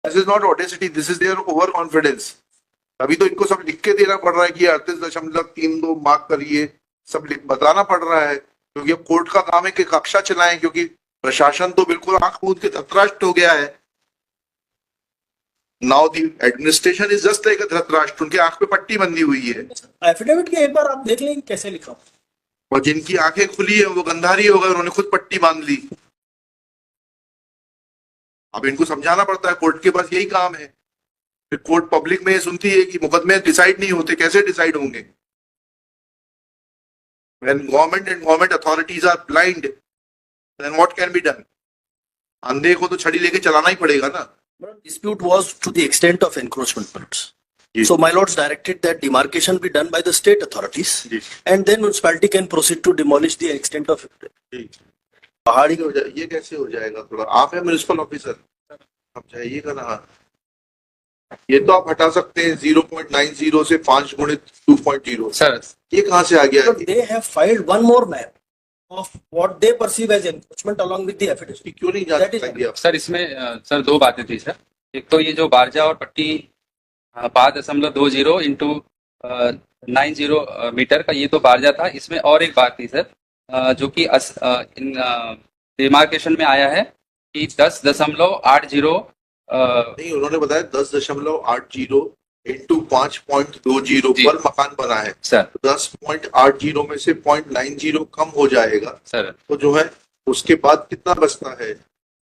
This is not audacity, this is their over confidence. अभी तो इनको सब लिख के देना पड़ रहा है कि 38.32 मार्क करिए, सब बताना पड़ रहा है, क्योंकि अब कोर्ट का काम है कि कक्षा चलाएं, क्योंकि प्रशासन तो बिल्कुल आंख मूंद के धतराष्ट्र हो गया है। Now the administration is just like a Dhritarashtra, उनके आंख पे पट्टी बंधी हुई है। एफिडेविट के एक बार आप देख लेंगे कैसे लिखा हो। और जिनकी आंखें खुली है वो गंधारी हो गए, उन्होंने खुद पट्टी बांध ली। अब इनको समझाना पड़ता है, कोर्ट के पास यही काम है। फिर कोर्ट पब्लिक में सुनती है कि मुकदमे डिसाइड नहीं होते, कैसे डिसाइड होंगे? When government and government authorities are blind, then what can be done? अंधे को तो छड़ी लेके चलाना ही पड़ेगा ना। Dispute was to the extent of encroachment permits. Ji. So my lords directed that demarcation be done by the state authorities, ji. and then municipality can proceed to demolish the extent of it. जी। पहाड़ी हो जाए, ये कैसे हो जाएगा? थोड़ा आप है म्युनिसिपल ऑफिसर, आप जाइएगा ना। ये तो आप हटा सकते हैं 0.90 से 5 गुणित 2.0। सर ये कहाँ से आ गया? So they have filed one more map of what they perceive as encroachment along with the affidavit. क्यों नहीं That is जाता? सर इसमें सर दो बातें थी सर। एक तो ये जो बारजा और पट्टी 5.20 इंटू 90 मीटर का, ये तो बारजा था। इसमें और एक बात थी सर, जो कि इन डिमार्केशन में आया है कि 10.80 नहीं, उन्होंने बताया 10.80 इंटू 5.20 जी। पर मकान बना है सर। 10.80 में से 0.90 कम हो जाएगा सर, तो जो है उसके बाद कितना बचता है?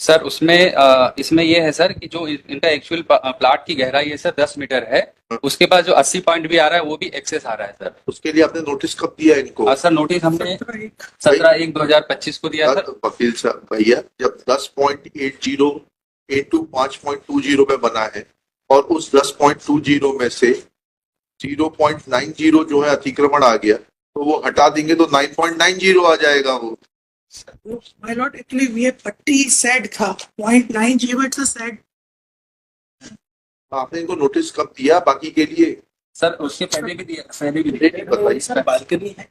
सर उसमें इसमें ये है सर कि जो इनका एक्चुअल प्लाट की गहराई है सर 10 मीटर है, उसके बाद जो 80 पॉइंट भी आ रहा है वो भी एक्सेस आ रहा है सर। उसके लिए आपने नोटिस कब दिया इनको? सर नोटिस हमने 17/1/2025 को दिया सर। वकील साहब भैया, जब 10.80 इंटू 5.20 में बना है और उस 10.20 में से 0.90 जो है अतिक्रमण आ गया, तो वो हटा देंगे तो 9.90 आ जाएगा वो। My lord, actually we have पट्टी said था 0.90, it's a said. आपने इनको नोटिस कब दिया बाकी के लिए? सर उसके पहले भी दिया, पहले भी दिया। बताइए। सर बालकनी है,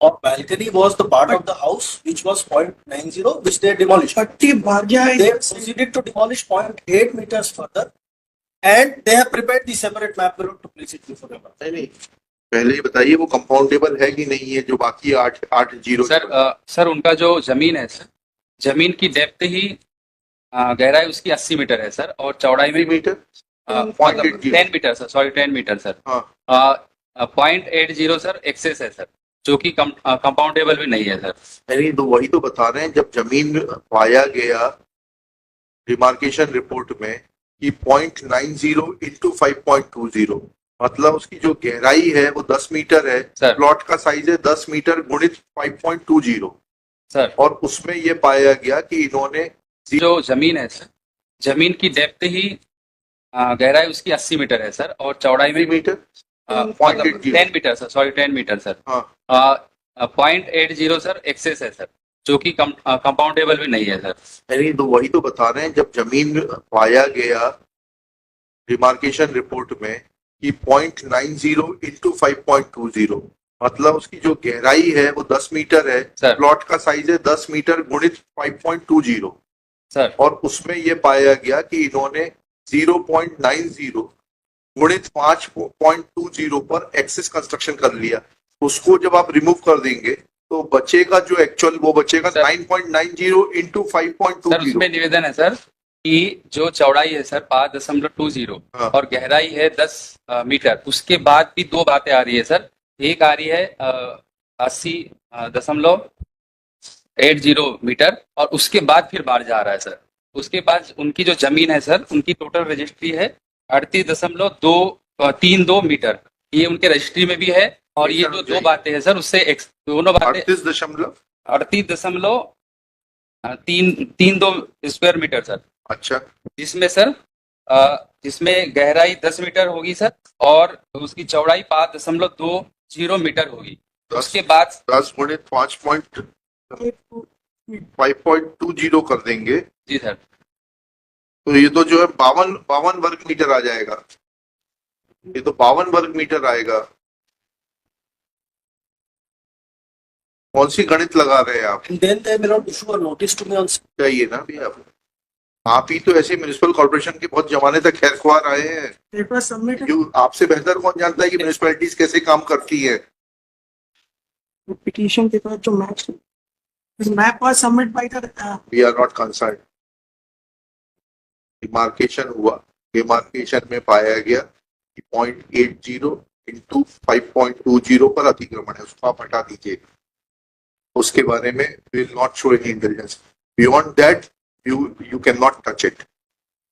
और balcony was the part of the house which was 0.90, which they demolished. पट्टी बारजा है। They proceeded to demolish 0.8 meters further, and they have prepared the separate map to place it before the court. नहीं, पहले ही बताइए वो compoundable है कि नहीं है जो बाकी 8.80? सर उनका जो जमीन है सर, जमीन की डेप्थ ही गहराई उसकी 80 मीटर है सर, और चौड़ाई में metre 10 metre sir, sorry 10 metre sir. 0.80 sir excess है सर, जो कि कंपाउंडेबल भी नहीं है सर। नहीं, तो वही तो बता रहे हैं, जब जमीन पाया गया डिमार्केशन रिपोर्ट में कि 0.90 इंटू 5.20, मतलब उसकी जो गहराई है वो 10 मीटर है, प्लॉट का साइज है 10 मीटर गुणित 5.20 सर, और उसमें ये पाया गया कि इन्होंने जो जमीन है सर, जमीन की डेप्थ ही गहराई उसकी 80 मीटर है सर, और चौड़ाई में metre 10 metre sir, sorry 10 metre sir. 0.80 sir excess है सर, जो कि कंपाउंडेबल भी नहीं है सर। नहीं, तो वही तो बता रहे हैं, जब जमीन पाया गया डिमार्केशन रिपोर्ट में कि 0.90 इंटू 5.20, मतलब उसकी जो गहराई है वो 10 मीटर है, प्लॉट का साइज है 10 मीटर गुणित 5.20 सर, और उसमें ये पाया गया कि इन्होंने 0.90 गुणित 5.20 पर एक्सेस कंस्ट्रक्शन कर लिया। उसको जब आप रिमूव कर देंगे तो बचेगा जो एक्चुअल, वो बचेगा 9.90 इंटू 5.20। सर उसमें निवेदन है सर कि जो चौड़ाई है सर 5.20 और गहराई है 10 मीटर, उसके बाद भी दो बातें आ रही है सर। एक आ रही है 80.80 मीटर, और उसके बाद फिर बाहर जा रहा है सर। उसके बाद उनकी जो जमीन है सर, उनकी टोटल रजिस्ट्री है 38.232 मीटर, ये उनके रजिस्ट्री में भी है। और ये जो दो बातें हैं सर, उससे दोनों बातें 38.32 स्क्वायर मीटर सर। अच्छा, जिसमें सर जिसमें गहराई 10 मीटर होगी सर, और उसकी चौड़ाई 5.20 मीटर होगी। उसके बाद 10 गुणित 5.20 कर देंगे जी सर, तो ये तो जो है 52 वर्ग मीटर आ जाएगा। ये तो 52 वर्ग मीटर आएगा। कौन सी गणित लगा रहे हैं आप? And then they may not issue a notice to me on चाहिए ना भैया, आप ही तो ऐसे म्युनिसिपल कॉर्पोरेशन के बहुत जमाने तक खैरख्वाह रहे हैं। It was submitted. जो आपसे बेहतर कौन जानता है कि म्युनिसिपैलिटीज कैसे काम करती है। The petition के बाद जो map, this map was submitted by the we are not concern. Demarcation हुआ, डिमार्केशन में पाया गया कि 0.80 इंटू 5.20 पर अतिक्रमण है, उसको आप हटा दीजिए। उसके बारे में will not show any intelligence. Beyond that you can not touch it.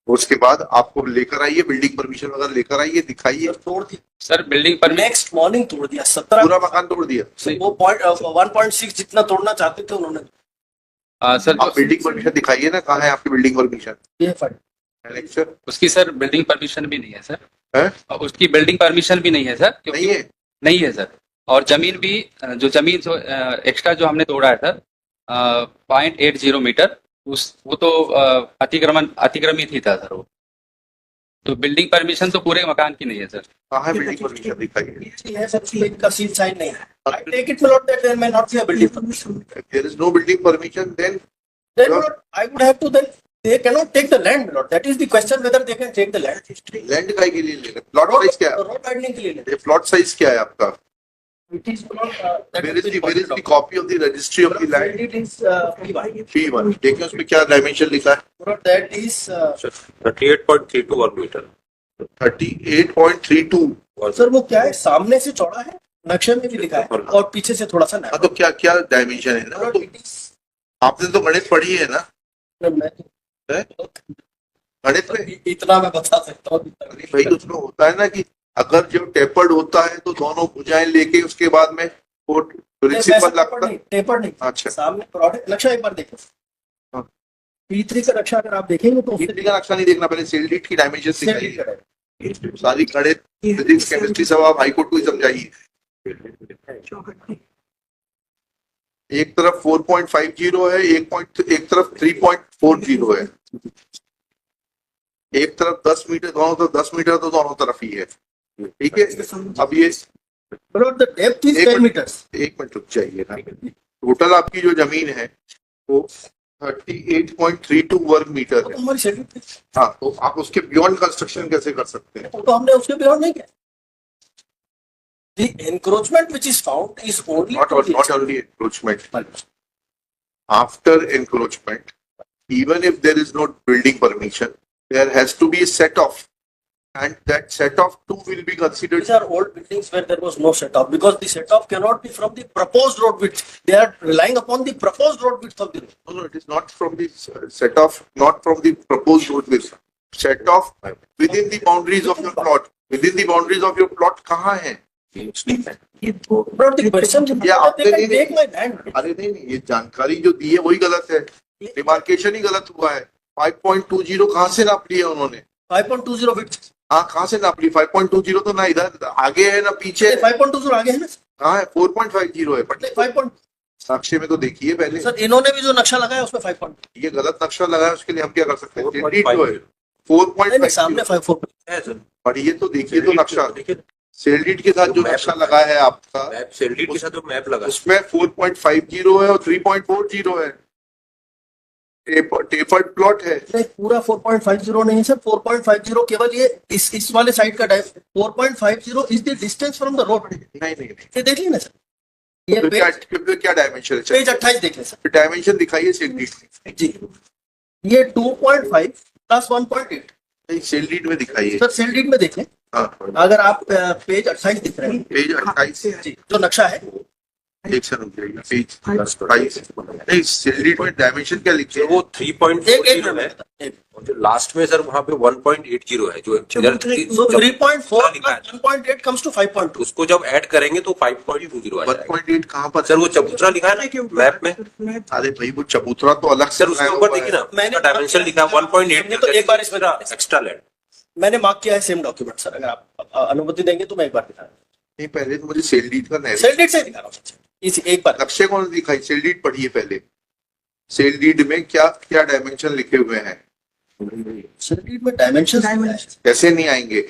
उसके बाद आपको लेकर आइए, बिल्डिंग परमिशन वगैरह लेकर आइए, दिखाइए। तोड़ दिया सर बिल्डिंग पर नेक्स्ट मॉर्निंग, तोड़ दिया 17 पूरा मकान तोड़ दिया। वो 1.6 जितना तोड़ना चाहते थे उन्होंने। सर आप बिल्डिंग परमिशन दिखाइए ना, कहाँ है आपकी बिल्डिंग परमिशन? ये फाइल एलेक्शन उसकी सर बिल्डिंग परमिशन भी नहीं है सर। है? उसकी बिल्डिंग परमिशन भी नहीं है सर, नहीं है। नहीं है सर। और जमीन भी जो एक्स्ट्रा जो हमने तोड़ा है सर 0.80 मीटर, वो तो अतिक्रमित ही था सर वो। तो बिल्डिंग परमिशन तो पूरे मकान की नहीं है सर। कहाँ है बिल्डिंग परमिशन? दिखाइए। ये सब चीज का सील साइन नहीं है। I take it my lord that there may not be a building permission. There is no building permission, then Then my lord, I would have to then they cannot take the land, my lord. That is the question whether they can take the land. Land काय के लिए ले रहे? Plot size क्या है? Road widening के लिए लेते प्लॉट साइज क्या है आपका? हैं। It is not, that Where is is the copy of the registry of the land? It is P1. P1। देखिए उसमें क्या डायमेंशन लिखा है? My lord, that is 38.32 वर्ग मीटर। 38.32। सर वो क्या है, सामने से चौड़ा है, नक्शे में भी लिखा है, और पीछे से थोड़ा सा हाँ तो क्या क्या डायमेंशन है ना? तो आपने तो गणित पढ़ी है ना? है? गणित में इतना मैं बता सकता हूँ। अरे भाई उसमें होता है ना कि अगर जो टेपर्ड होता है तो दोनों भुजाएं लेके उसके बाद में वो प्रिंसिपल लगता है। टेपर नहीं, अच्छा। सामने प्रोडक्ट नक्शा एक बार देखें। हाँ। P3 का नक्शा अगर आप देखेंगे तो P3 का नक्शा नहीं देखना, पहले सेल डीड की डायमेंशन सेल दिखाइए। डीड का है। सारी गणित, फिजिक्स, केमिस्ट्री सब आप हाईकोर्ट को ही समझाइए। एक तरफ 4.50 है, एक तरफ 3.40 है। एक तरफ 10 मीटर, दोनों तरफ 10 मीटर, तो दोनों तरफ ही है। ठीक है। अब ये But the depth is एक 10 मिनट- meters. एक मिनट रुक जाइए ना। टोटल आपकी जो जमीन है वो 38.32 वर्ग मीटर वो है। तो हमारी शेड्यूल पे, हाँ, तो आप उसके बियॉन्ड कंस्ट्रक्शन कैसे कर सकते हैं? वो तो हमने उसके बियॉन्ड नहीं किया। The encroachment which is found is only Not only encroachment. After encroachment, even if there is no building permission, there has to be a set off, and that set off too will be considered. These are old buildings where there was no set off, because the set off cannot be from the proposed road width. They are relying upon the proposed road width of the road. No, it is not from the set off, not from the proposed road width. Set off within the boundaries of your plot. Within the boundaries of your plot कहाँ है? But the question is, Yeah, they can after take my land. अरे नहीं, ये जानकारी जो दी है वही गलत है। डिमार्केशन ही गलत हुआ है। 5.20 कहाँ से नाप लिया उन्होंने? 5.20 width. हाँ, कहाँ से नाप ली? 5.20 तो ना इधर आगे है ना पीछे है। 5.20 आगे है ना? कहाँ है? 4.50 है। नहीं, 5. नक्शे में तो देखिए पहले। सर इन्होंने भी जो नक्शा लगाया उसमें 5. ये गलत नक्शा लगा है, उसके लिए हम क्या कर सकते हैं? 4.5 जो है 4.5 सामने 5.4. है सर। और ये तो देखिए तो नक्शा देखिए सेल डीड के साथ जो नक्शा लगा है आपका, मैप सेल डीड के साथ जो मैप लगा है, उसमें 4.50 है और 3.40 है। टेपर्ड प्लॉट है। नहीं, पूरा 4.50 नहीं है सर। 4.50 केवल ये इस वाले साइड का type. 4.50 is the distance from the road. नहीं नहीं नहीं, ये देख लीजिए ना सर, ये तो क्या पेज क्या डायमेंशन है? 28 देख लें सर डायमेंशन दिखाइए सेल डीड। जी। ये 2.5 प्लस 1.8 नहीं, सेल डीड में दिखाइए। सर सेल डीड में देख लें। हाँ, अगर आप पेज 28 दिख रहे हैं पेज 28 जी, जो नक्शा है, एक से रुक जाइए। पेज 28 नहीं, सेल डीड में डायमेंशन क्या लिखे तो हैं? वो एक 3.40 है एक और जो लास्ट में सर वहाँ पे 1.80 है जो इधर so 3.4 plus 1.8 comes to 5.2. उसको जब ऐड करेंगे तो 5.20 आ जाएगा। 1.8 कहाँ पर? सर वो चबूतरा लिखा है ना मैप में, अरे भाई वो चबूतरा तो अलग से सर उसके ऊपर देखिए ना, मैंने उसका डायमेंशन लिखा है 1.8 तो एक बार इसमें एक्स्ट्रा लैंड। मैंने मार्क किया है सेम डॉक्यूमेंट सर। अगर आप अनुमति देंगे तो मैं एक बार दिखा रहा हूँ। नहीं, पहले तो मुझे सेल डीड का नहीं, सेल डीड से दिखा रहा हूँ इसी एक बार। नक्शे कौन दिखाई? सेल डीड पढ़िए पहले। सेल डीड में क्या क्या डायमेंशन लिखे हुए हैं? सेल डीड में डायमेंशन कैसे नहीं आएंगे?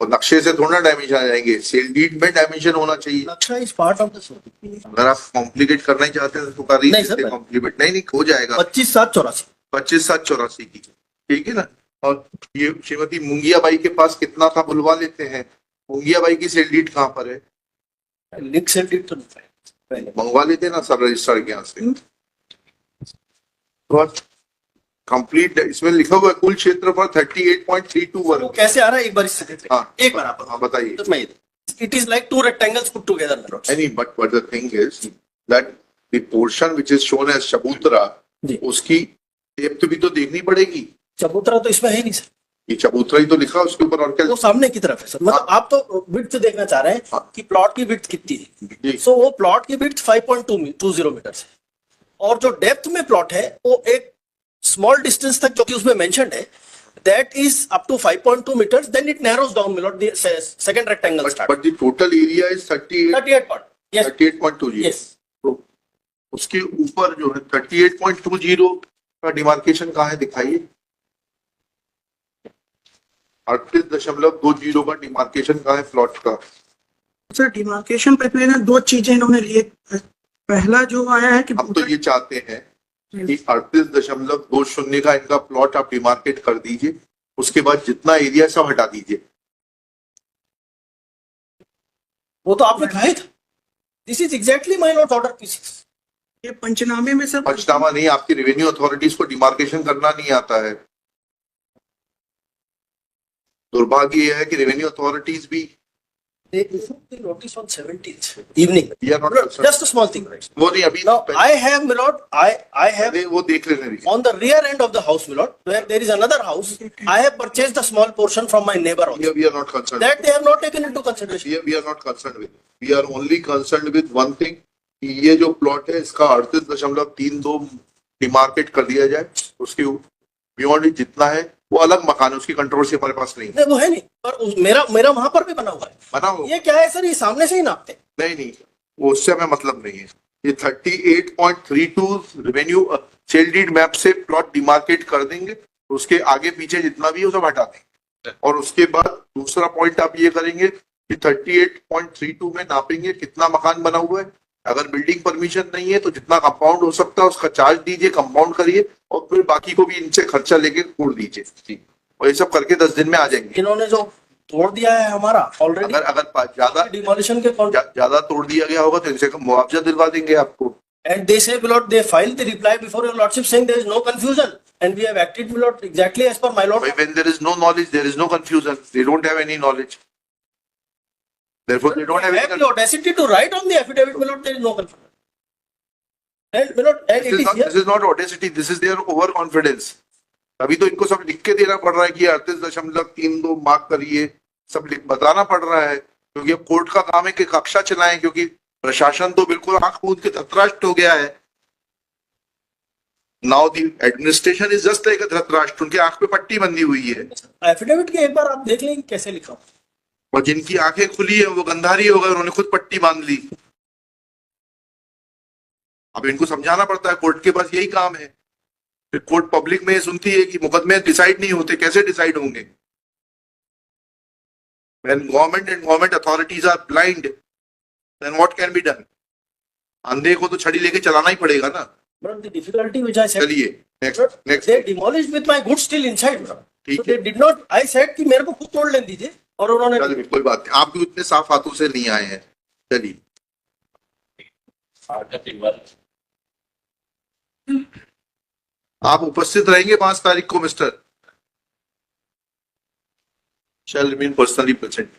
और नक्शे से थोड़ा डायमेंशन आ जाएंगे। सेल डीड में डायमेंशन होना चाहिए। नक्शा is part of the soul. अगर आप कॉम्प्लिकेट करना ही चाहते हैं तो कर नहीं सर, कॉम्प्लीमेंट नहीं हो जाएगा। 25/7/84 25/7/84 की ठीक है ना। और ये श्रीमती मुंगिया बाई के पास कितना था बुलवा लेते हैं। मुंगिया बाई की सेल डीड कहाँ पर है, लिंक सेल डीड तो नहीं है पहले। मंगवा लेते ना सब रजिस्ट्रार के यहाँ से। तो कंप्लीट इसमें लिखा हुआ है कुल क्षेत्रफल 38.32 वो वर्ग। कैसे आ रहा है एक बार इससे देखते हैं। हाँ एक बार आप हाँ बताइए। तो मैं it is like 2 rectangles put together my lords. Any, but the thing is that the portion which is shown as चबूतरा, जी। उसकी डेप्थ भी तो देखनी पड़ेगी। चबूतरा तो इसमें है नहीं सर, ये चबूतरा ही तो लिखा है उसके ऊपर, और क्या। वो सामने की तरफ है सर। मतलब आप तो विड्थ देखना चाह रहे हैं हाँ। कि प्लॉट की विड्थ कितनी है। जी। सो वो प्लॉट की विड्थ 5.20 मीटर है, और जो डेप्थ में प्लॉट है वो एक स्मॉल डिस्टेंस तक जो कि उसमें मेंशन्ड है, that is up to 5.2 meters, then it narrows down, my lord, the second rectangle start. But the total area is 38 part. Yes. 38.20। Yes. तो उसके ऊपर जो है 38.20 का डिमार्केशन कहाँ है दिखाइए। 38.20 का डिमार्केशन कहाँ है प्लॉट का। सर डिमार्केशन पे पहले 2 चीजें इन्होंने लिए। पहला जो आया है कि हम तो ये चाहते हैं कि 38.20 का इनका प्लॉट आप डिमार्केट कर दीजिए, उसके बाद जितना एरिया सब हटा दीजिए। वो तो आपने कहा ही था। This is exactly my Lord order P6। ये पंचनामे में सर पंचनामा नहीं, आपकी रेवेन्यू अथॉरिटीज को डिमार्केशन करना नहीं आता है। दुर्भाग्य यह है कि रेवेन्यू अथॉरिटीज भी They issued the notice on 17th evening. We are not concerned. Just a small thing. वो नहीं अभी Now I have, my lord, I have पहले वो देख लेने दीजिए। on the rear end of the house, my lord, where there is another house. I have purchased a small portion from my neighbor also. We are not concerned. That they have not taken into consideration. We are not concerned with. We are only concerned with one thing कि ये जो plot है इसका 38.32 demarcate कर दिया जाए। उसके beyond जितना है वो अलग मकान है, उसकी कंट्रोल से हमारे पास नहीं है। नहीं वो है नहीं, पर मेरा वहां पर भी बना हुआ है। बना हो ये क्या है सर, ये सामने से ही नापते। नहीं वो उससे हमें मतलब नहीं है। ये 38.32 रेवेन्यू सेल डीड मैप से प्लॉट डिमार्केट कर देंगे, उसके आगे पीछे जितना भी है वो सब हटा देंगे। और उसके बाद दूसरा पॉइंट आप ये करेंगे कि 38.32 में नापेंगे कितना मकान बना हुआ है। अगर बिल्डिंग परमिशन नहीं है तो जितना कंपाउंड हो सकता है उसका चार्ज दीजिए, कंपाउंड करिए, और फिर बाकी को भी इनसे खर्चा लेके तोड़ दीजिए। और ये सब करके 10 दिन में आ जाएंगे। इन्होंने जो तोड़ दिया है हमारा ऑलरेडी, अगर ज्यादा डिमोलिशन के ज्यादा तोड़ दिया गया होगा तो इनसे मुआवजा दिलवा देंगे आपको। And they say, my lord, they filed the reply before your lordship saying there is no confusion, and we have acted, my lord, exactly as per my lord. When there is no knowledge, there is no confusion. They don't have any knowledge. Therefore, they don't have They any have the audacity to write on the affidavit, my lord, there is no confusion. And my lord, and it is here. This is not audacity. This is their overconfidence. अभी तो इनको सब लिख के देना पड़ रहा है कि 38.32 मार्क करिए, सब बताना पड़ रहा है, क्योंकि अब कोर्ट का काम है कि कक्षा चलाएं, क्योंकि प्रशासन तो बिल्कुल आंख मूंद के धतराष्ट्र हो गया है। Now the administration is just like a Dhritarashtra, उनके आंख पे पट्टी बंधी हुई है। एफिडेविट के एक बार आप देख लेंगे कैसे लिखा। और जिनकी आंखें खुली है वो गंधारी हो गए, उन्होंने खुद पट्टी बांध ली। अब इनको समझाना पड़ता है, कोर्ट के पास यही काम है। फिर कोर्ट पब्लिक में सुनती है कि मुकदमे डिसाइड नहीं होते, कैसे डिसाइड होंगे? When government and government authorities are blind, then what can be done? अंधे को तो छड़ी लेके चलाना ही पड़ेगा ना। But the difficulty which I said, चलिए next they demolished with my goods still inside. ठीक So they did not. I said कि मेरे को खुद तोड़ लेने दीजिए, और उन्होंने चलिए कोई बात नहीं, आप भी उतने साफ हाथों से नहीं आए हैं। चलिए आप उपस्थित रहेंगे 5 तारीख को mister shall remain personally present।